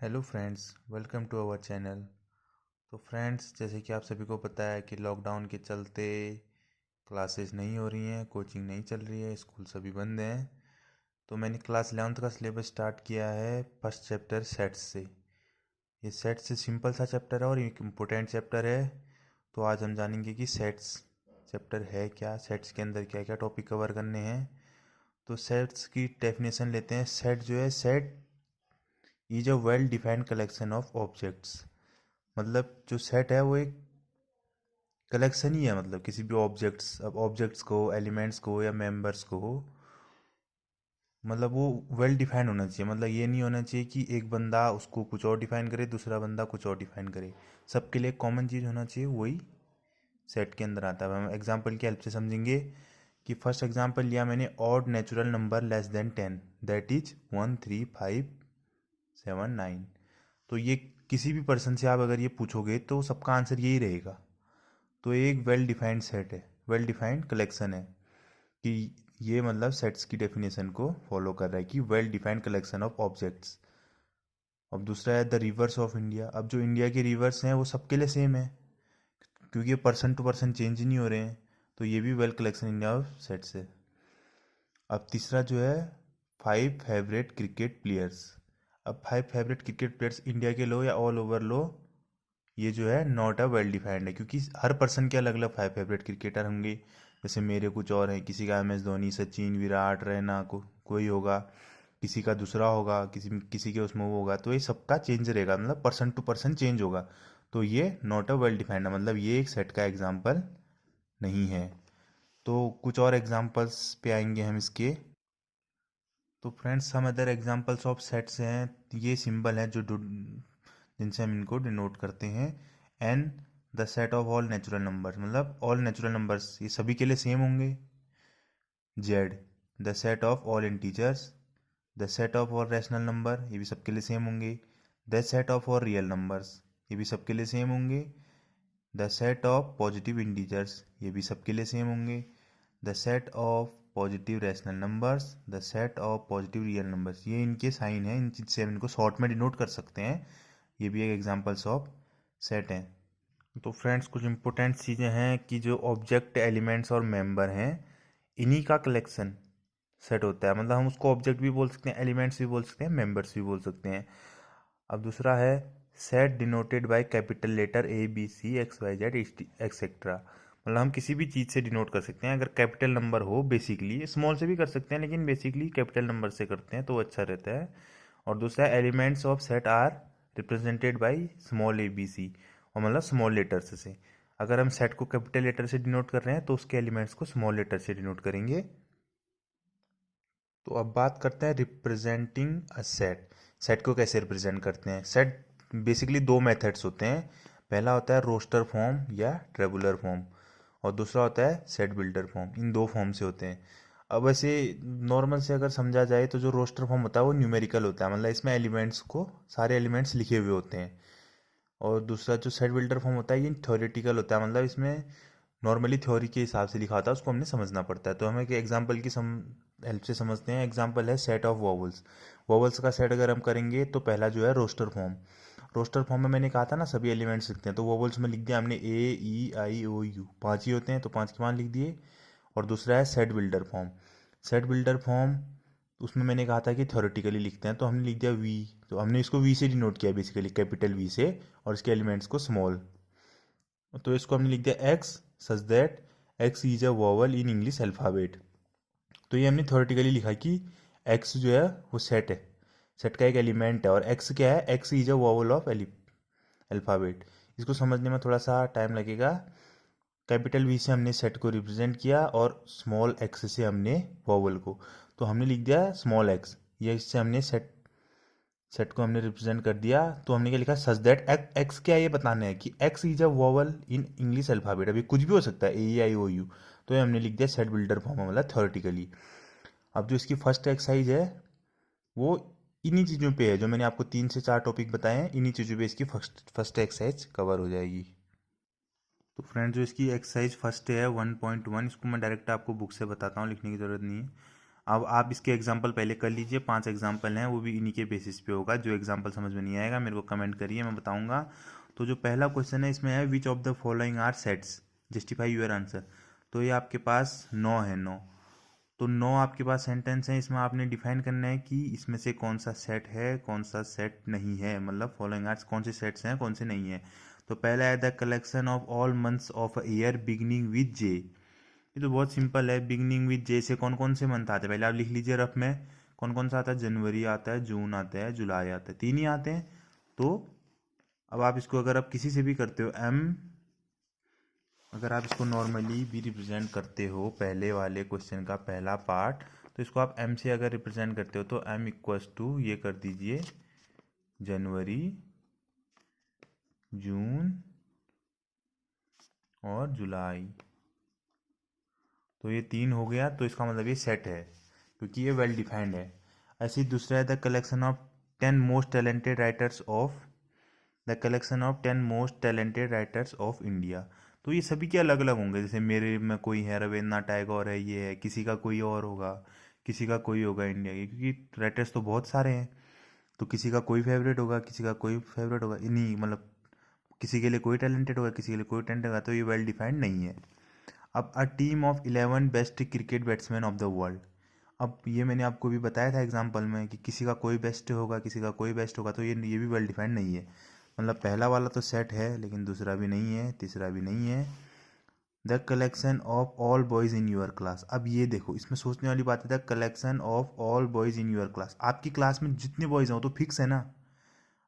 Hello friends, welcome to our channel. तो friends, जैसे कि आप सभी को पता है कि लॉकडाउन के चलते क्लासेस नहीं हो रही हैं, कोचिंग नहीं चल रही है, स्कूल सभी बंद हैं। तो मैंने क्लास 11th का सिलेबस स्टार्ट किया है फर्स्ट चैप्टर सेट्स से। ये सेट्स से सिंपल सा चैप्टर है और एक इम्पोर्टेंट चैप्टर है। तो आज हम जानेंगे कि सेट्स चैप्टर है क्या, सेट्स के अंदर क्या क्या टॉपिक कवर करने हैं। तो सेट्स की डेफिनेशन लेते हैं। सेट जो है, set is a well defined collection of objects. मतलब जो सेट है वो एक कलेक्शन ही है, मतलब किसी भी ऑब्जेक्ट्स, अब ऑब्जेक्ट्स को, एलिमेंट्स को या मेंबर्स को, मतलब वो वेल डिफाइंड होना चाहिए। मतलब ये नहीं होना चाहिए कि एक बंदा उसको कुछ और डिफाइन करे, दूसरा बंदा कुछ और डिफाइन करे। सबके लिए कॉमन चीज़ होना चाहिए, वही सेट के अंदर आता है। हम एग्जांपल की हेल्प से समझेंगे कि फर्स्ट एग्जांपल लिया मैंने, odd natural number less than 10, that is 1 3 5 7 9। तो ये किसी भी पर्सन से आप अगर ये पूछोगे तो सबका आंसर यही रहेगा। तो ये एक वेल डिफाइंड सेट है, वेल डिफाइंड कलेक्शन है कि ये मतलब सेट्स की डेफिनेशन को फॉलो कर रहा है कि well defined collection of objects. अब दूसरा है द रिवर्स ऑफ इंडिया। अब जो इंडिया के रिवर्स हैं वो सबके लिए सेम है, क्योंकि ये पर्सन टू पर्सन चेंज ही नहीं हो रहे हैं। तो ये भी well collection India of sets है। अब तीसरा जो है, 5 फेवरेट क्रिकेट प्लेयर्स। अब 5 फेवरेट क्रिकेट प्लेयर्स इंडिया के लो या ऑल ओवर लो, ये जो है नॉट अ वेल डिफाइंड है, क्योंकि हर पर्सन के अलग अलग 5 फेवरेट क्रिकेटर होंगे। जैसे मेरे कुछ और हैं, किसी का MS धोनी, सचिन, विराट, रैना कोई होगा, किसी का दूसरा होगा, किसी किसी के उसमें वो होगा। तो ये सबका चेंज रहेगा, मतलब पर्सन टू पर्सन चेंज होगा। तो ये नॉट अ वेल डिफाइंड है, मतलब ये एक सेट का एग्जाम्पल नहीं है। तो कुछ और एग्जाम्पल्स पे आएंगे हम इसके। तो friends, some other examples of sets हैं। ये सिंबल हैं जो जिनसे हम इनको डिनोट करते हैं। N, the set of all natural numbers, मतलब ऑल नेचुरल नंबर्स ये सभी के लिए सेम होंगे। Z, the set of all integers. The set of all rational number, ये भी सबके लिए सेम होंगे। The set of all real numbers, ये भी सबके लिए सेम होंगे। The set of positive integers, ये भी सबके लिए सेम होंगे। The set of positive rational numbers, the set of positive real numbers, ये इनके साइन हैं, इन चीज से हम इनको शॉर्ट में डिनोट कर सकते हैं। ये भी एक एग्जांपल्स ऑफ सेट हैं। तो फ्रेंड्स, कुछ इंपॉर्टेंट चीज़ें हैं कि जो ऑब्जेक्ट, एलिमेंट्स और मेंबर हैं, इन्हीं का कलेक्शन सेट होता है। मतलब हम उसको ऑब्जेक्ट भी बोल सकते हैं, एलिमेंट्स भी बोल सकते हैं, मेंबर्स भी बोल सकते हैं। अब दूसरा है, set denoted by capital letter ABCXYZ etcetera. मतलब हम किसी भी चीज़ से डिनोट कर सकते हैं अगर कैपिटल नंबर हो। बेसिकली स्मॉल से भी कर सकते हैं, लेकिन बेसिकली कैपिटल नंबर से करते हैं तो अच्छा रहता है। और दूसरा, elements of set are represented by small ABC, और मतलब स्मॉल लेटर्स से। अगर हम सेट को कैपिटल लेटर से डिनोट कर रहे हैं तो उसके एलिमेंट्स को स्मॉल लेटर से डिनोट करेंगे। तो अब बात करते हैं रिप्रेजेंटिंग अ सेट। सेट को कैसे रिप्रेजेंट करते हैं। सेट बेसिकली दो मेथड्स होते हैं। पहला होता है रोस्टर फॉर्म या ट्रेबुलर फॉर्म, और दूसरा होता है सेट बिल्डर फॉर्म। इन दो फॉर्म से होते हैं। अब वैसे नॉर्मल से अगर समझा जाए तो जो रोस्टर फॉर्म होता है वो न्यूमेरिकल होता है, मतलब इसमें एलिमेंट्स को, सारे एलिमेंट्स लिखे हुए होते हैं। और दूसरा जो सेट बिल्डर फॉर्म होता है ये थ्योरेटिकल होता है, मतलब इसमें नॉर्मली थ्योरी के हिसाब से लिखा होता है, उसको हमने समझना पड़ता है। तो हमें एक एग्जांपल की हेल्प से समझते हैं। एग्जांपल है सेट ऑफ वॉवल्स। वॉवल्स का सेट अगर हम करेंगे तो पहला जो है रोस्टर फॉर्म। रोस्टर फॉर्म में मैंने कहा था ना सभी एलिमेंट्स लिखते हैं, तो वॉवल्स में लिख दिया हमने A E I O U, पाँच ही होते हैं तो पाँच के मान लिख दिए। और दूसरा है set builder form. Set builder form, उसमें मैंने कहा था कि थ्योरेटिकली लिखते हैं, तो हमने लिख दिया V। तो हमने इसको V से डिनोट किया, बेसिकली कैपिटल V से, और इसके एलिमेंट्स को स्मॉल। तो इसको हमने लिख दिया X, such that X is a vowel in English alphabet. तो ये हमने थ्योरेटिकली लिखा कि X जो है वो सेट है, सेट का एक एलिमेंट है। और X क्या है, X is a vowel of alphabet. इसको समझने में थोड़ा सा टाइम लगेगा। कैपिटल V से हमने सेट को रिप्रेजेंट किया और स्मॉल x से हमने वॉवल को। तो हमने लिख दिया स्मॉल x, ये इससे हमने सेट सेट को हमने रिप्रेजेंट कर दिया। तो हमने क्या लिखा, सच दैट एक्स क्या है ये बताना है कि x is a vowel in English alphabet. अभी कुछ भी हो सकता है, AE I O U। तो ये हमने लिख दिया सेट बिल्डर फॉर्म, मतलब थ्योरेटिकली। अब जो इसकी फर्स्ट एक्सरसाइज है वो इन्हीं चीज़ों पे है, जो मैंने आपको 3 से 4 टॉपिक बताए हैं, इन्हीं चीज़ों पे इसकी फर्स्ट एक्सरसाइज कवर हो जाएगी। तो फ्रेंड्स, जो इसकी एक्सरसाइज फर्स्ट है 1.1, इसको मैं डायरेक्ट आपको बुक से बताता हूँ, लिखने की ज़रूरत नहीं है। अब आप इसके एग्जाम्पल पहले कर लीजिए, 5 एग्जाम्पल हैं, वो भी इन्हीं के बेसिस पे होगा। जो एग्जाम्पल समझ में नहीं आएगा मेरे को कमेंट करिए, मैं बताऊंगा। तो जो पहला क्वेश्चन है इसमें है which of the following are sets, justify your answer. तो ये आपके पास 9 है, 9। तो 9 आपके पास सेंटेंस है, इसमें आपने डिफाइन करना है कि इसमें से कौन सा सेट है कौन सा सेट नहीं है, मतलब फॉलोइंग आर्ट्स कौन से सेट्स हैं कौन से नहीं है। तो पहला है the collection of all months of a year beginning with J. ये तो बहुत सिंपल है, बिगिनिंग विद जे से कौन कौन से मंथ आते हैं पहले आप लिख लीजिए रफ में। कौन कौन सा आता है, जनवरी आता है, जून आता है, जुलाई आता है, 3 ही आते हैं। तो अब आप इसको अगर आप किसी से भी करते हो एम, अगर आप इसको नॉर्मली भी रिप्रेजेंट करते हो पहले वाले क्वेश्चन का पहला पार्ट, तो इसको आप एम से अगर रिप्रेजेंट करते हो तो एम इक्वल्स टू ये कर दीजिए जनवरी, जून और जुलाई। तो ये 3 हो गया, तो इसका मतलब ये सेट है क्योंकि ये वेल डिफाइंड है। ऐसे ही दूसरा है the collection of 10 most talented writers of, the collection of 10 most talented writers of India. तो ये सभी के अलग अलग होंगे, जैसे मेरे में कोई है रविन्द्रनाथ टैगोर है, ये है, किसी का कोई और होगा, किसी का कोई होगा इंडिया के, क्योंकि राइटर्स तो बहुत सारे हैं। तो किसी का कोई फेवरेट होगा, किसी का कोई फेवरेट होगा, इन्हीं मतलब किसी के लिए कोई टैलेंटेड होगा, किसी के लिए कोई टैलेंटेड होगा, तो ये वेल डिफाइंड नहीं है। अब a team of 11 best cricket batsman of the world. अब ये मैंने आपको भी बताया था एग्जाम्पल में कि किसी का कोई बेस्ट होगा, किसी का कोई बेस्ट होगा, तो ये भी वेल डिफाइंड नहीं है। मतलब पहला वाला तो सेट है लेकिन दूसरा भी नहीं है, तीसरा भी नहीं है। The collection of all boys in your class. अब ये देखो इसमें सोचने वाली बात है, the collection of all boys in your class. आपकी क्लास में जितने बॉयज़ हैं वो तो फिक्स है ना।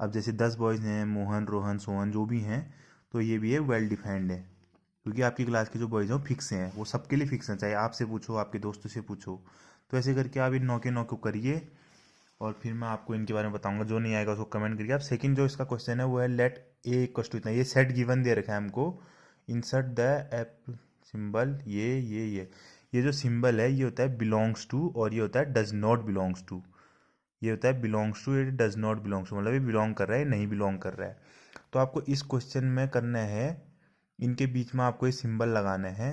अब जैसे 10 बॉयज़ हैं, मोहन, रोहन, सोहन जो भी हैं, तो ये भी है वेल डिफाइंड है क्योंकि आपकी क्लास के जो बॉयज़ हैं वो फिक्स हैं, वो सबके लिए फिक्स हैं, चाहे आपसे पूछो आपके दोस्तों से पूछो। तो ऐसे करके आप इन 9 के 9 को करिए और फिर मैं आपको इनके बारे में बताऊंगा। जो नहीं आएगा उसको कमेंट करिए। अब सेकंड जो इसका क्वेश्चन है वो है लेट ए इक्वल टू इतना, ये सेट गिवन दे रखा है हमको, इंसर्ट द एप सिंबल, ये जो सिंबल है ये होता है बिलोंग्स टू और ये होता है डज नॉट बिलोंग्स टू। ये होता है बिलोंग्स टू, ये डज नॉट बिलोंग्स टू, मतलब ये बिलोंग कर रहा है नहीं बिलोंग कर रहा है। तो आपको इस क्वेश्चन में करना है, इनके बीच में आपको ये सिंबल लगाना है।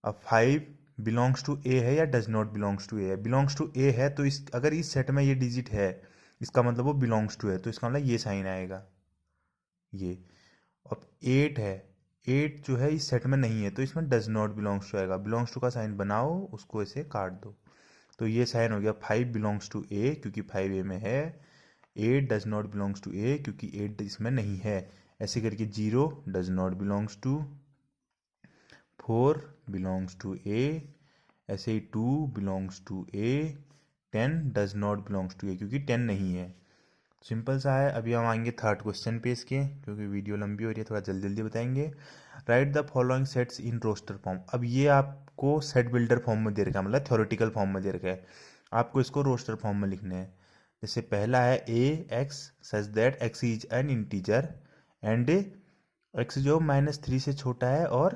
अब 5 बिलोंग्स टू ए है या does not belongs to A है। बिलोंग्स टू ए है तो इस अगर इस सेट में ये डिजिट है इसका मतलब वो बिलोंग्स टू है, तो इसका मतलब ये साइन आएगा ये। अब 8 है, 8 जो है इस सेट में नहीं है तो इसमें डज नॉट बिलोंग्स टू आएगा। बिलोंग्स टू का साइन बनाओ, उसको ऐसे काट दो, तो ये साइन हो गया 5 बिलोंग्स टू ए क्योंकि 5 ए में है। 8 does not belongs to A क्योंकि 8 इसमें नहीं है। ऐसे करके 0 does not belongs to, 4 belongs to A, ऐसे ही 2 belongs to A, 10 does not belongs to A क्योंकि 10 नहीं है। सिंपल सा है। अभी हम आएंगे थर्ड क्वेश्चन पे इसके, क्योंकि वीडियो लंबी हो रही है, थोड़ा जल्दी जल्दी बताएंगे। Write the following sets in roster form. अब ये आपको सेट बिल्डर फॉर्म में दे रखा है, मतलब थ्योरेटिकल फॉर्म में दे रखा है, आपको इसको रोस्टर फॉर्म में लिखना है। जैसे पहला है A X such that X is an integer and X जो -3 से छोटा है और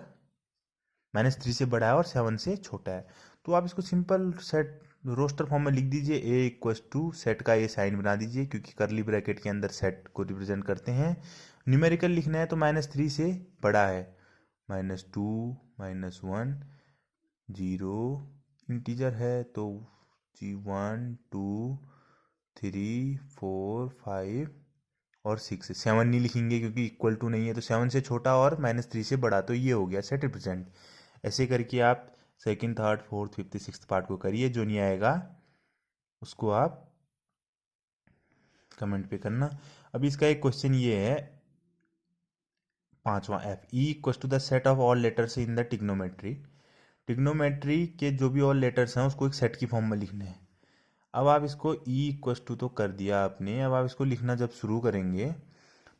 -3 से बड़ा है और 7 से छोटा है। तो आप इसको सिंपल सेट रोस्टर फॉर्म में लिख दीजिए, ए इक्वस टू सेट का ये साइन बना दीजिए क्योंकि करली ब्रैकेट के अंदर सेट को रिप्रेजेंट करते हैं। न्यूमेरिकल लिखना है तो -3 से बड़ा है, -2 -1 0, इंटीजर है तो 1 2 3 4 5 और 6 है। 7 नहीं लिखेंगे क्योंकि इक्वल टू नहीं है, तो 7 से छोटा और -3 से बड़ा, तो ये हो गया सेट रिप्रेजेंट। ऐसे करके आप second, third, fourth, fifth, sixth part को करिए। जो नहीं आएगा उसको आप कमेंट पे करना। अभी इसका एक क्वेश्चन ये है, पांचवा F, E equal to the set of all letters in the trigonometry. Trigonometry के जो भी ऑल लेटर्स हैं उसको एक सेट की फॉर्म में लिखना है। अब आप इसको ई इक्वल टू तो कर दिया आपने, अब आप इसको लिखना जब शुरू करेंगे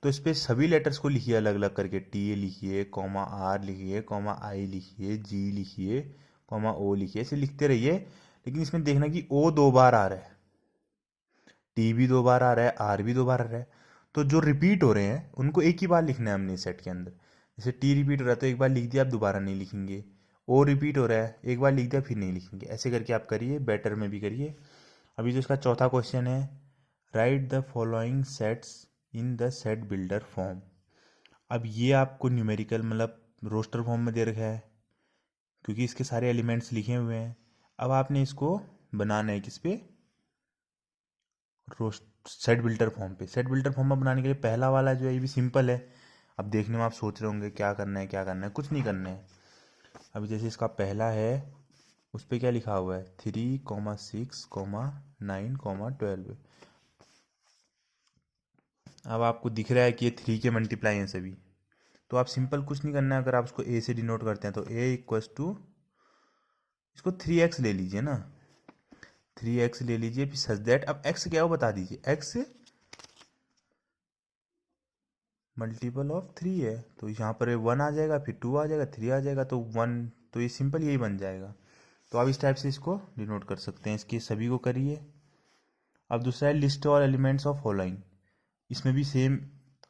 तो इस पर सभी लेटर्स को लिखिए अलग अलग करके। टी लिखिए, कॉमा आर लिखिए, कॉमा आई लिखिए, जी लिखिए, कॉमा ओ लिखिए, ऐसे लिखते रहिए। लेकिन इसमें देखना कि ओ 2 बार आ रहा है, टी भी 2 बार आ रहा है, आर भी 2 बार आ रहा है। तो जो रिपीट हो रहे हैं उनको एक ही बार लिखना है हमने सेट के अंदर। जैसे टी रिपीट हो रहा है तो एक बार लिख दिया, आप दोबारा नहीं लिखेंगे। ओ रिपीट हो रहा है, एक बार लिख दिया फिर नहीं लिखेंगे। ऐसे करके आप करिए, बेटर में भी करिए। अभी जो इसका चौथा क्वेश्चन है, right the following sets in the set builder form. अब ये आपको न्यूमेरिकल मतलब रोस्टर फॉर्म में दे रखा है क्योंकि इसके सारे एलिमेंट्स लिखे हुए हैं। अब आपने इसको बनाना है किस पे, सेट बिल्डर फॉर्म पे। सेट बिल्डर फॉर्म में बनाने के लिए पहला वाला जो है ये भी सिंपल है। अब देखने में आप सोच रहे होंगे क्या करना है क्या करना है, कुछ नहीं करना है। अभी जैसे इसका पहला है, उस पर क्या लिखा हुआ है 3,6,9,12। अब आपको दिख रहा है कि ये 3 के मल्टीप्लाई हैं सभी। तो आप सिंपल कुछ नहीं करना है, अगर आप उसको ए से डिनोट करते हैं तो ए इक्वल्स टू, इसको 3x ले लीजिए ना, 3x ले लीजिए, फिर सच दैट, अब x क्या हो बता दीजिए, x मल्टीपल ऑफ 3 है, तो यहाँ पर 1 आ जाएगा, फिर 2 आ जाएगा, 3 आ जाएगा, तो 1, तो ये सिंपल यही बन जाएगा। तो आप इस टाइप से इसको डिनोट कर सकते हैं, इसके सभी को करिए। अब दूसरा है list all elements of following. इसमें भी सेम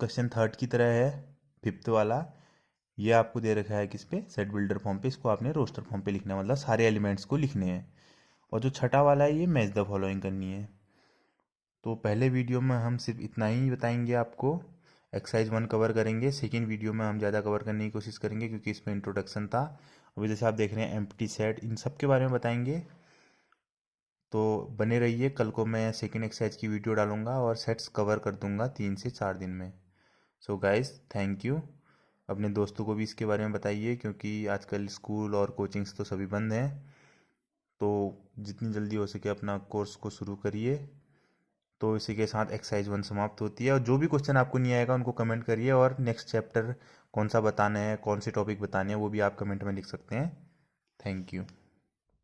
क्वेश्चन थर्ड की तरह है, फिफ्थ वाला। ये आपको दे रखा है किस पे, सेट बिल्डर फॉर्म पे, इसको आपने रोस्टर फॉर्म पे लिखना है, मतलब सारे एलिमेंट्स को लिखने हैं। और जो छठा वाला है ये मैच द फॉलोइंग करनी है। तो पहले वीडियो में हम सिर्फ इतना ही बताएंगे आपको, एक्सरसाइज 1 कवर करेंगे। सेकेंड वीडियो में हम ज़्यादा कवर करने की कोशिश करेंगे क्योंकि इसमें इंट्रोडक्शन था। अभी जैसे आप देख रहे हैं एम्प्टी सेट, इन सब के बारे में बताएंगे। तो बने रहिए, कल को मैं सेकेंड एक्सरसाइज की वीडियो डालूंगा और सेट्स कवर कर दूंगा 3 से 4 दिन में। So guys thank you. अपने दोस्तों को भी इसके बारे में बताइए क्योंकि आजकल स्कूल और कोचिंग्स तो सभी बंद हैं। तो जितनी जल्दी हो सके अपना कोर्स को शुरू करिए। तो इसी के साथ एक्सरसाइज 1 समाप्त होती है। और जो भी क्वेश्चन आपको नहीं आएगा उनको कमेंट करिए, और नेक्स्ट चैप्टर कौन सा बताना है, कौन से टॉपिक बताने हैं, वो भी आप कमेंट में लिख सकते हैं। Thank you.